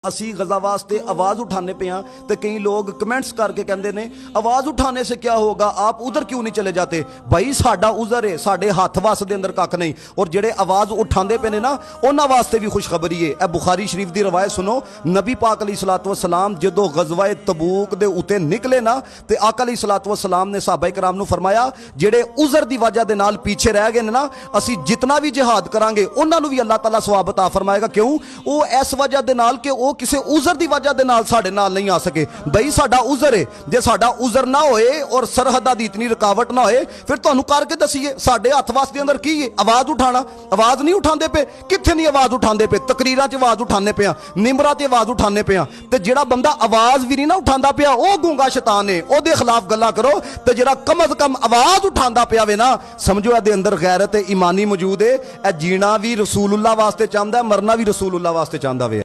असी गजा वास्ते आवाज उठाने पे हाँ तो कई लोग कमेंट्स करके कहते ने आवाज उठाने से क्या होगा, आप उधर क्यों नहीं चले जाते। भाई साडा उधर है, साडे हाथ वास दे अंदर कख नहीं। और जेड़े आवाज उठाते पे ने ना उन्हां वास्ते भी खुशखबरी है। ए बुखारी शरीफ की रवायत सुनो, नबी पाक अलैहिस्सलातु वस्सलाम जदों गज़वाए तबूक दे उते निकले ना ते आका अलैहिस्सलातु वस्सलाम ने सहाबा किराम नूं फरमाया जेड़े उजर दी वजह दे नाल पीछे रह गए ना, असी जितना भी जिहाद करांगे उन्हां नूं भी अल्लाह ताला सवाब अता फरमाएगा। क्यों? वो इस वजह दे नाल कि वो किसी उजर की वजह के नाल साडे नाल नहीं आ सके। बई साडा उजर है, जे साडा उजर ना होए और सरहदा दी इतनी रुकावट ना होए फिर तुहानू करके दसीए साडे हथ वास दे अंदर की है? आवाज उठाना। आवाज नहीं उठांदे पे, कित्थे नहीं आवाज उठांदे पे, तकरीरां च आवाज उठाने पे, निमरां ते आवाज उठाने पे। ते जेड़ा बंदा आवाज भी नहीं ना उठांदा पिया वो गूंगा शैतान है, ओदे खिलाफ गल्लां करो। ते जेड़ा कम अज कम आवाज उठांदा पिया वे ना, समझो इहदे अंदर गैरत ईमानी मौजूद है। ए जीना भी रसूलुल्लाह वास्ते चाहंदा है, मरना भी रसूलुल्लाह वास्ते चाहंदा वे।